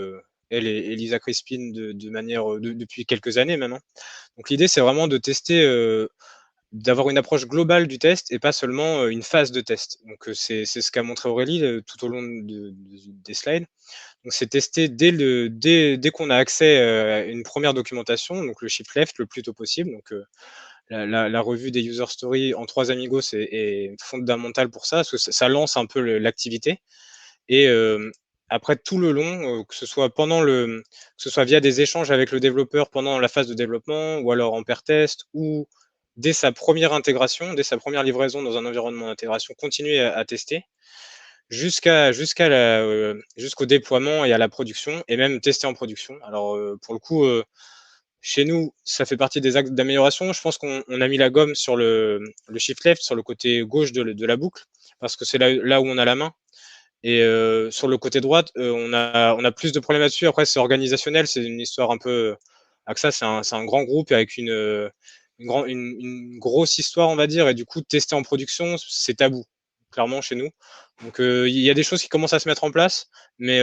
elle et Lisa Crispin de manière, depuis quelques années maintenant. Donc l'idée, c'est vraiment de tester, d'avoir une approche globale du test et pas seulement, une phase de test. Donc, c'est ce qu'a montré Aurélie, tout au long des slides. Donc c'est tester dès qu'on a accès, à une première documentation, donc le shift left le plus tôt possible. Donc, la revue des user stories en 3 amigos est fondamentale pour ça, parce que ça lance un peu l'activité et après tout le long, que ce soit que ce soit via des échanges avec le développeur pendant la phase de développement ou alors en pair test ou dès sa première intégration, dès sa première livraison dans un environnement d'intégration, continuer à tester jusqu'au déploiement et à la production et même tester en production. Alors, pour le coup, chez nous, ça fait partie des axes d'amélioration. Je pense qu'on a mis la gomme sur le shift left, sur le côté gauche de la boucle, parce que c'est là où on a la main. Et sur le côté droite, on a plus de problèmes là-dessus. Après, c'est organisationnel, c'est une histoire un peu. AXA, c'est un grand groupe avec une grosse histoire, on va dire, et du coup, tester en production, c'est tabou, clairement, chez nous. Donc, il y a des choses qui commencent à se mettre en place, mais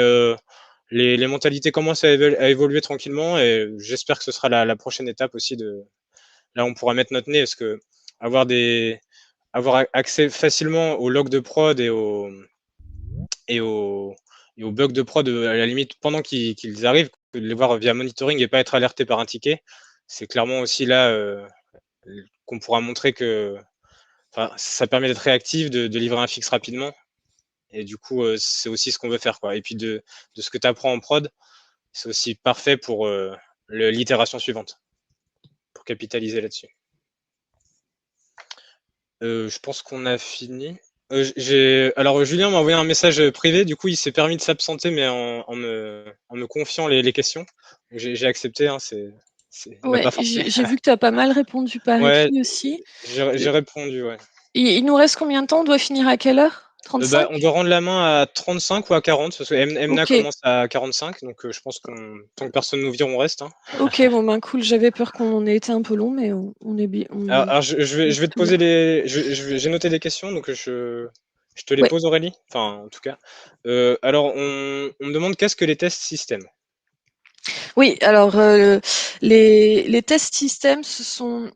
les mentalités commencent à évoluer tranquillement, et j'espère que ce sera la prochaine étape aussi là, on pourra mettre notre nez, parce que avoir accès facilement aux logs de prod et aux, et aux bugs de prod, à la limite, pendant qu'ils arrivent, de les voir via monitoring et pas être alerté par un ticket, c'est clairement aussi là qu'on pourra montrer que ça permet d'être réactif, de livrer un fixe rapidement. Et du coup, c'est aussi ce qu'on veut faire, quoi. Et puis de ce que tu apprends en prod, c'est aussi parfait pour l'itération suivante, pour capitaliser là-dessus. Je pense qu'on a fini. Alors, Julien m'a envoyé un message privé, du coup, il s'est permis de s'absenter, mais en me confiant les questions. J'ai accepté, hein, il m'a
Ouais,
pas forcé.
j'ai vu que tu as pas mal répondu par
Ouais,
écrit aussi.
j'ai répondu, ouais.
Il nous reste combien de temps? On doit finir à quelle heure?
Bah,
35?
on doit rendre la main à 35 ou à 40, parce que Emna
OK.
commence à 45, donc je pense tant que personne nous vire, on reste, hein.
OK, bon, ben, cool. J'avais peur qu'on ait été un peu long, mais on est bien,
Alors, je vais te
tout bien.
poser j'ai noté des questions, donc je te les
Ouais.
pose, Aurélie. Enfin, en tout cas. Alors, on me demande qu'est-ce que les tests système?
Oui, alors, les tests système, ce sont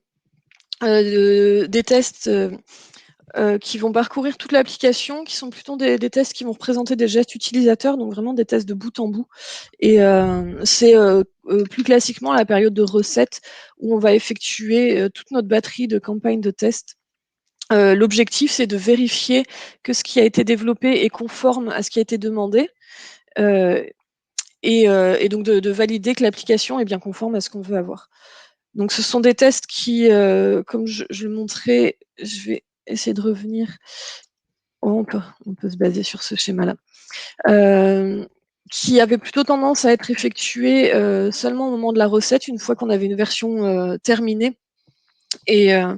des tests qui vont parcourir toute l'application, qui sont plutôt des tests qui vont représenter des gestes utilisateurs, donc vraiment des tests de bout en bout. Et c'est plus classiquement la période de recette où on va effectuer toute notre batterie de campagnes de tests. L'objectif, c'est de vérifier que ce qui a été développé est conforme à ce qui a été demandé, euh, et donc de valider que l'application est bien conforme à ce qu'on veut avoir. Donc ce sont des tests qui, comme je le montrais, je vais essayer de revenir. Oh, on peut se baser sur ce schéma-là. Qui avait plutôt tendance à être effectué seulement au moment de la recette, une fois qu'on avait une version terminée et, euh,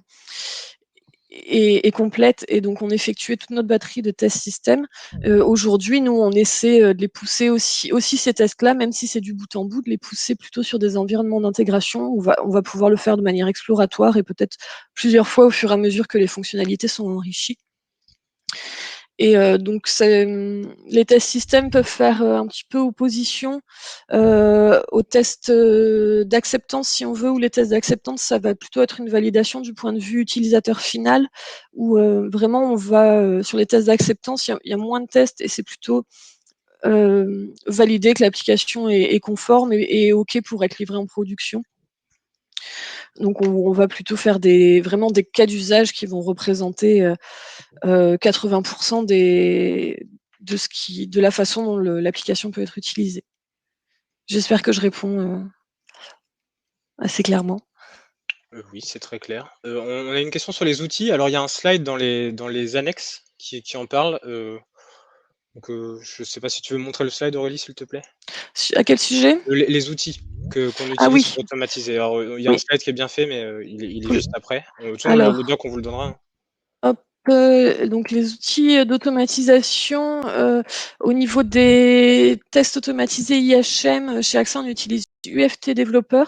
et complète, et donc on effectuait toute notre batterie de tests système. Aujourd'hui, nous, on essaie de les pousser aussi ces tests-là, même si c'est du bout en bout, de les pousser plutôt sur des environnements d'intégration où on va pouvoir le faire de manière exploratoire et peut-être plusieurs fois au fur et à mesure que les fonctionnalités sont enrichies. Et donc les tests système peuvent faire un petit peu opposition aux tests d'acceptance, si on veut, ou les tests d'acceptance, ça va plutôt être une validation du point de vue utilisateur final, où vraiment on va sur les tests d'acceptance, il y a moins de tests et c'est plutôt valider que l'application est conforme et OK pour être livrée en production. Donc on va plutôt faire vraiment des cas d'usage qui vont représenter 80% de la façon dont l'application peut être utilisée. J'espère que je réponds assez clairement.
Oui, c'est très clair. On a une question sur les outils. Alors, il y a un slide dans les annexes qui en parle. Donc, je sais pas si tu veux montrer le slide, Aurélie, s'il te plaît.
À quel sujet?
Les outils qu'on
Ah
utilise
oui,
pour automatiser. Alors, il y a un
oui,
slide qui est bien fait, mais il est
cool.
juste après. De toute façon, le
Alors,
doc, on vous le donnera, hein.
hop, donc les outils d'automatisation, au niveau des tests automatisés IHM, chez AXA, on utilise UFT Developer.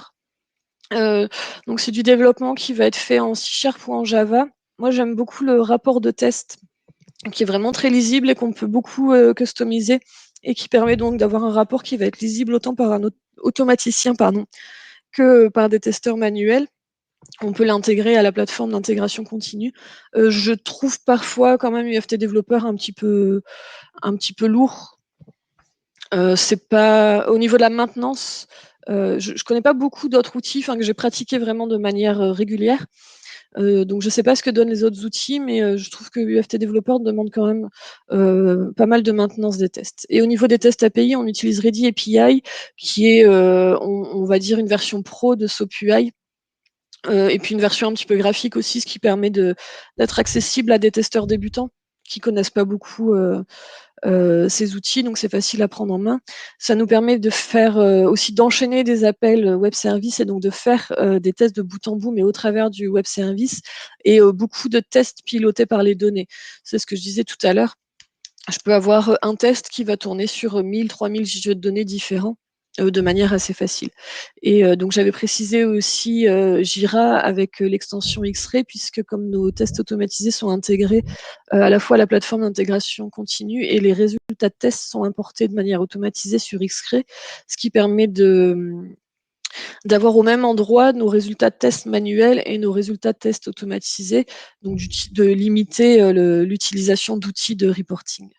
Donc c'est du développement qui va être fait en C# ou en Java. Moi, j'aime beaucoup le rapport de test qui est vraiment très lisible et qu'on peut beaucoup customiser et qui permet donc d'avoir un rapport qui va être lisible autant par un automaticien que par des testeurs manuels. On peut l'intégrer à la plateforme d'intégration continue. Je trouve parfois quand même UFT Developer un petit peu lourd. C'est pas au niveau de la maintenance. Je connais pas beaucoup d'autres outils, que j'ai pratiqué vraiment de manière régulière. Donc je ne sais pas ce que donnent les autres outils, mais je trouve que UFT Developer demande quand même pas mal de maintenance des tests. Et au niveau des tests API, on utilise Ready API, qui est, on va dire, une version pro de SoapUI. Et puis une version un petit peu graphique aussi, ce qui permet d'être accessible à des testeurs débutants qui connaissent pas beaucoup ces outils, donc c'est facile à prendre en main. Ça nous permet de faire aussi d'enchaîner des appels web service et donc de faire des tests de bout en bout, mais au travers du web service et beaucoup de tests pilotés par les données. C'est ce que je disais tout à l'heure. Je peux avoir un test qui va tourner sur 1000, 3000 giga de données différents de manière assez facile. Et donc j'avais précisé aussi Jira avec l'extension X-Ray, puisque comme nos tests automatisés sont intégrés à la fois à la plateforme d'intégration continue et les résultats de tests sont importés de manière automatisée sur X-Ray, ce qui permet d'avoir au même endroit nos résultats de tests manuels et nos résultats de tests automatisés, donc de limiter l'utilisation d'outils de reporting.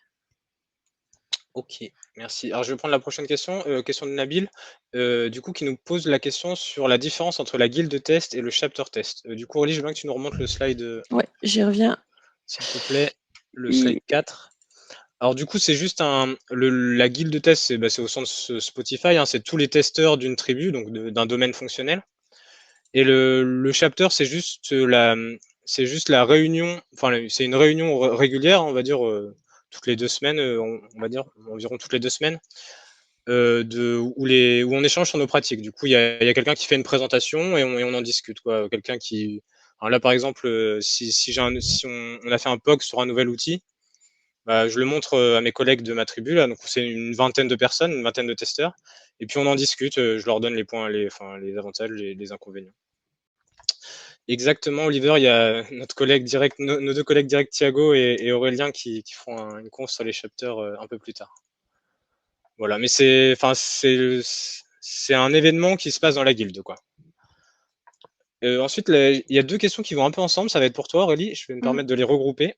OK, merci. Alors je vais prendre la prochaine question, question de Nabil, du coup qui nous pose la question sur la différence entre la guilde test et le chapter test. Du coup Aurélie, je veux bien que tu nous remontes le slide,
Ouais, j'y reviens.
s'il te plaît, le slide
Et
4. Alors du coup, c'est juste la guilde test, c'est au sens Spotify, hein, c'est tous les testeurs d'une tribu, donc d'un domaine fonctionnel. Et le chapter, c'est juste la réunion, enfin c'est une réunion régulière, on va dire toutes les 2 semaines, on va dire environ toutes les 2 semaines, où on échange sur nos pratiques. Du coup, il y a quelqu'un qui fait une présentation et on en discute, quoi. Quelqu'un qui, alors là par exemple, si on a fait un POC sur un nouvel outil, bah, je le montre à mes collègues de ma tribu, là, donc c'est une vingtaine de personnes, une vingtaine de testeurs, et puis on en discute, je leur donne les points, les avantages, les inconvénients. Exactement, Oliver, il y a notre collègue direct, nos deux collègues directs, Thiago et Aurélien, qui feront une conf sur les chapters un peu plus tard. Voilà, mais c'est un événement qui se passe dans la guilde, quoi. Ensuite, il y a deux questions qui vont un peu ensemble, ça va être pour toi, Aurélie, je vais me permettre de les regrouper.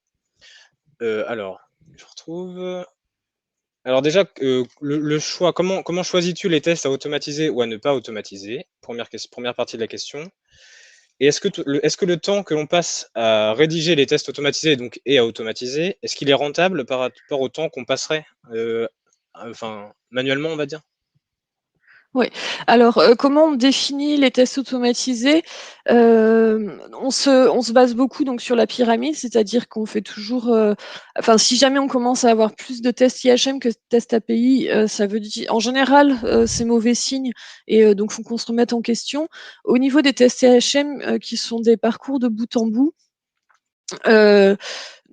Alors, je retrouve. Alors déjà, le choix, comment choisis-tu les tests à automatiser ou à ne pas automatiser? Première partie de la question. Et est-ce que le temps que l'on passe à rédiger les tests automatisés donc, et à automatiser, est-ce qu'il est rentable par rapport au temps qu'on passerait manuellement, on va dire?
Oui. Alors, comment on définit les tests automatisés? On se base beaucoup donc sur la pyramide, c'est-à-dire qu'on fait toujours, enfin, si jamais on commence à avoir plus de tests IHM que de tests API, ça veut dire en général, c'est mauvais signe et donc faut qu'on se remette en question. Au niveau des tests IHM, qui sont des parcours de bout en bout, heu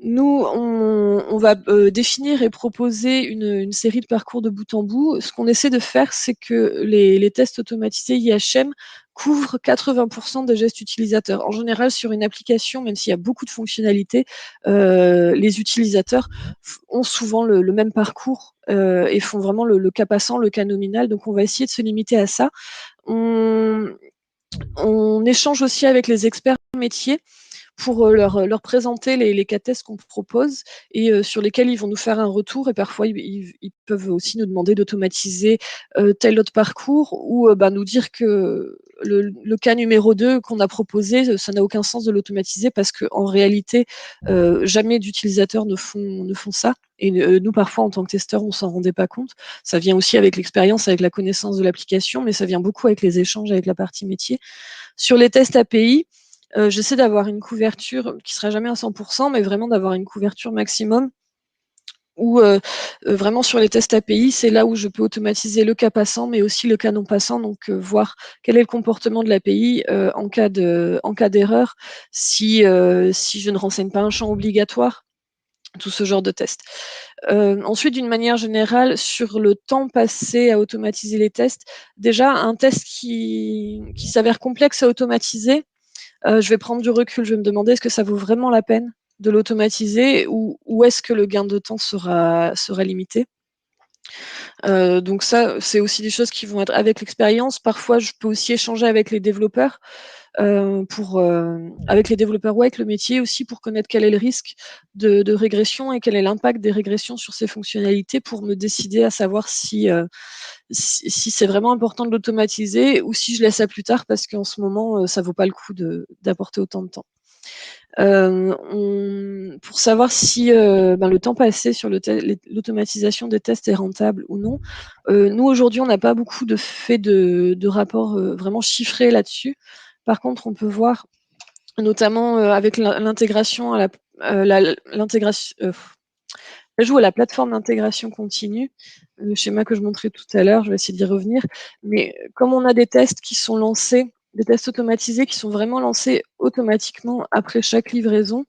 nous, on va définir et proposer une série de parcours de bout en bout. Ce qu'on essaie de faire, c'est que les tests automatisés IHM couvrent 80 des gestes utilisateurs. En général, sur une application, même s'il y a beaucoup de fonctionnalités, les utilisateurs ont souvent le même parcours et font vraiment le cas passant, le cas nominal. Donc on va essayer de se limiter à ça. On on échange aussi avec les experts métiers pour leur présenter les cas tests qu'on propose et sur lesquels ils vont nous faire un retour et parfois ils peuvent aussi nous demander d'automatiser tel autre parcours ou bah, nous dire que le cas numéro 2 qu'on a proposé, ça n'a aucun sens de l'automatiser parce qu'en réalité, jamais d'utilisateurs ne font ça et nous parfois en tant que testeurs, on s'en rendait pas compte. Ça vient aussi avec l'expérience, avec la connaissance de l'application, mais ça vient beaucoup avec les échanges avec la partie métier. Sur les tests API, j'essaie d'avoir une couverture qui sera jamais à 100 mais vraiment d'avoir une couverture maximum où, vraiment sur les tests API, c'est là où je peux automatiser le cas passant, mais aussi le cas non passant, donc voir quel est le comportement de l'API, en cas d'erreur, si je ne renseigne pas un champ obligatoire, tout ce genre de tests. Ensuite, d'une manière générale, sur le temps passé à automatiser les tests, déjà un test qui s'avère complexe à automatiser, je vais prendre du recul, je vais me demander est-ce que ça vaut vraiment la peine de l'automatiser ou est-ce que le gain de temps sera limité? Donc ça, c'est aussi des choses qui vont être avec l'expérience. Parfois, je peux aussi échanger avec les développeurs, avec les développeurs ou avec le métier aussi pour connaître quel est le risque de régression et quel est l'impact des régressions sur ces fonctionnalités pour me décider à savoir si c'est vraiment important de l'automatiser ou si je laisse ça plus tard parce qu'en ce moment, ça vaut pas le coup d'apporter autant de temps. Pour savoir si le temps passé sur l'automatisation des tests est rentable ou non. Nous aujourd'hui, on n'a pas beaucoup de faits de rapports vraiment chiffrés là-dessus. Par contre, on peut voir notamment avec l'intégration à l'intégration, l'ajout à la plateforme d'intégration continue, le schéma que je montrais tout à l'heure, je vais essayer d'y revenir. Mais comme on a des tests qui sont lancés, des tests automatisés qui sont vraiment lancés automatiquement après chaque livraison,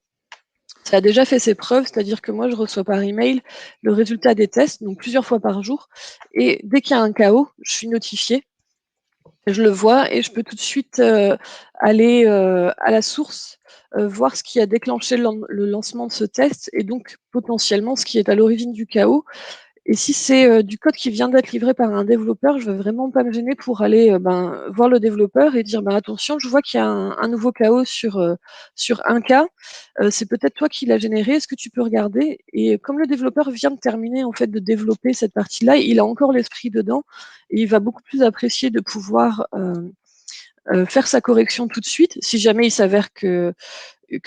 ça a déjà fait ses preuves, c'est-à-dire que moi, je reçois par email le résultat des tests, donc plusieurs fois par jour. Et dès qu'il y a un KO, je suis notifiée. Je le vois et je peux tout de suite aller à la source, voir ce qui a déclenché le lancement de ce test et donc potentiellement ce qui est à l'origine du chaos. Et si c'est du code qui vient d'être livré par un développeur, je vais vraiment pas me gêner pour aller voir le développeur et dire attention, je vois qu'il y a un nouveau chaos sur un cas. C'est peut-être toi qui l'as généré, est-ce que tu peux regarder? Et comme le développeur vient de terminer en fait de développer cette partie-là, il a encore l'esprit dedans et il va beaucoup plus apprécier de pouvoir faire sa correction tout de suite, si jamais il s'avère que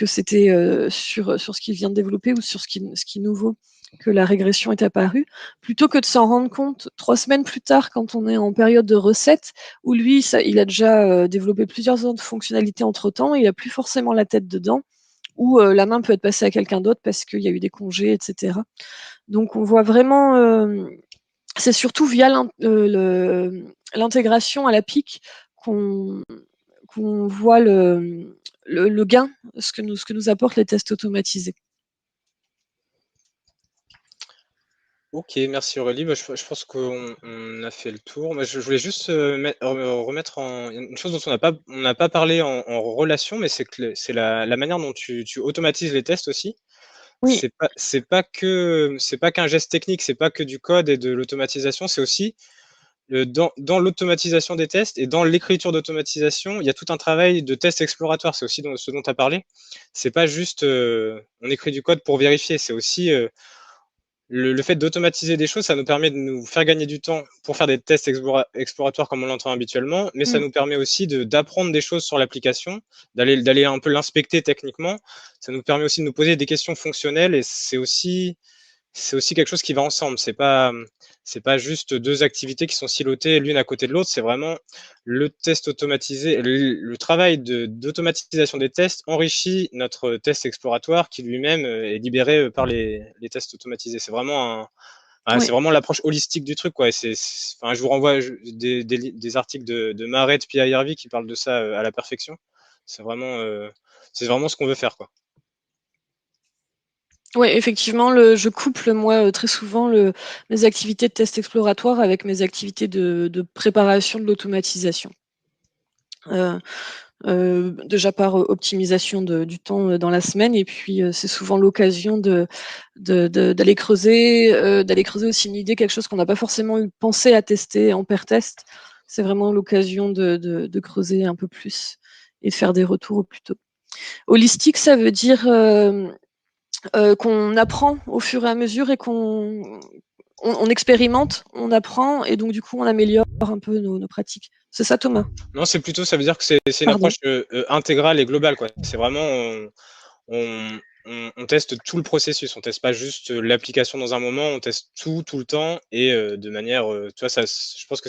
c'était sur ce qu'il vient de développer ou sur ce qui est nouveau que la régression est apparue, plutôt que de s'en rendre compte 3 semaines plus tard quand on est en période de recette, où lui, il a déjà développé plusieurs autres fonctionnalités entre-temps, il a plus forcément la tête dedans, ou la main peut être passée à quelqu'un d'autre parce qu'il y a eu des congés, etc. Donc on voit vraiment, c'est surtout via l'intégration à la PIC qu'on voit le gain, ce que nous apportent les tests automatisés.
Ok, merci Aurélie. Je pense qu'on a fait le tour. Moi, je voulais juste remettre une chose dont on n'a pas parlé en relation, mais c'est la manière dont tu automatises les tests aussi.
Oui.
C'est pas qu'un geste technique, c'est pas que du code et de l'automatisation, c'est aussi dans l'automatisation des tests et dans l'écriture d'automatisation, il y a tout un travail de test exploratoire. C'est aussi ce dont tu as parlé. C'est pas juste on écrit du code pour vérifier, c'est aussi le fait d'automatiser des choses, ça nous permet de nous faire gagner du temps pour faire des tests exploratoires comme on l'entend habituellement, mais ça nous permet aussi d'apprendre des choses sur l'application, d'aller un peu l'inspecter techniquement. Ça nous permet aussi de nous poser des questions fonctionnelles et c'est aussi quelque chose qui va ensemble. C'est pas juste deux activités qui sont silotées l'une à côté de l'autre. C'est vraiment le test automatisé, le travail d'automatisation des tests enrichit notre test exploratoire qui lui-même est libéré par les tests automatisés. C'est vraiment c'est vraiment l'approche holistique du truc, quoi. Je vous renvoie des articles de Maret, Pia Harvey qui parlent de ça à la perfection. C'est vraiment ce qu'on veut faire, quoi.
Oui, effectivement, je couple moi très souvent mes activités de test exploratoire avec mes activités de préparation de l'automatisation. Déjà par optimisation du temps dans la semaine et puis c'est souvent l'occasion d'aller creuser aussi une idée, quelque chose qu'on n'a pas forcément eu pensé à tester en pair test. C'est vraiment l'occasion de creuser un peu plus et de faire des retours au plus tôt. Holistique, ça veut dire qu'on apprend au fur et à mesure et qu'on expérimente, on apprend et donc du coup on améliore un peu nos pratiques. C'est ça, Thomas?
Non, c'est plutôt, ça veut dire que c'est une
Pardon.
approche intégrale et globale, quoi. C'est vraiment, on teste tout le processus. On teste pas juste l'application dans un moment, on teste tout le temps et de manière, tu vois, je pense que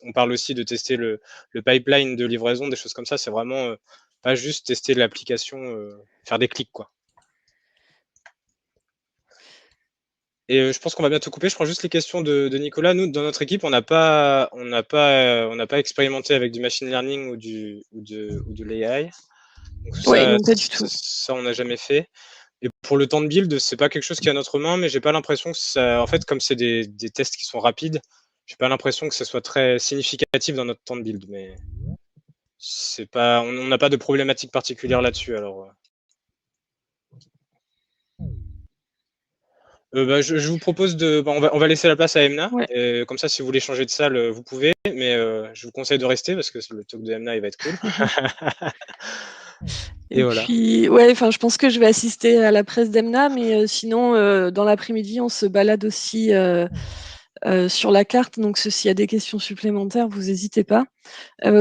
on parle aussi de tester le pipeline de livraison, des choses comme ça. C'est vraiment pas juste tester l'application, faire des clics, quoi. Et je pense qu'on va bientôt couper. Je prends juste les questions de Nicolas. Nous, dans notre équipe, on n'a pas expérimenté avec du machine learning ou de l'AI. Donc
Ouais, non, pas du tout.
ça, on n'a jamais fait. Et pour le temps de build, c'est pas quelque chose qui est à notre main, mais j'ai pas l'impression que ça. En fait, comme c'est des tests qui sont rapides, j'ai pas l'impression que ce soit très significatif dans notre temps de build. Mais c'est pas, on n'a pas de problématique particulière là-dessus. Alors. Je vous propose on va laisser la place à Emna.
Ouais.
Comme ça, si vous voulez changer de salle, vous pouvez. Mais je vous conseille de rester parce que le talk de Emna, il va être cool.
Et
voilà.
puis, ouais, enfin, je pense que je vais assister à la presse d'Emna, mais sinon, dans l'après-midi, on se balade aussi sur la carte, donc s'il y a des questions supplémentaires, vous hésitez pas.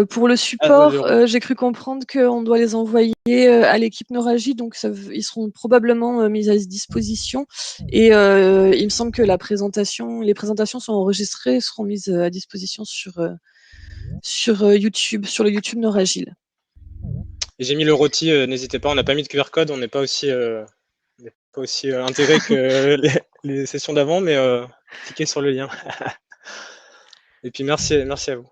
Pour le
Ah,
support, j'ai cru comprendre qu'on doit les envoyer, à l'équipe Neuralgie, donc ils seront probablement, mis à disposition et il me semble que les présentations sont enregistrées et seront mises, à disposition sur YouTube, sur le YouTube Neuragile.
et j'ai mis le rôti, n'hésitez pas, on n'a pas mis de QR code, on n'est pas aussi, intégré que les sessions d'avant, mais cliquez sur le lien. Et puis merci à vous.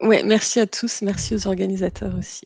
Ouais, merci à tous, merci aux organisateurs aussi.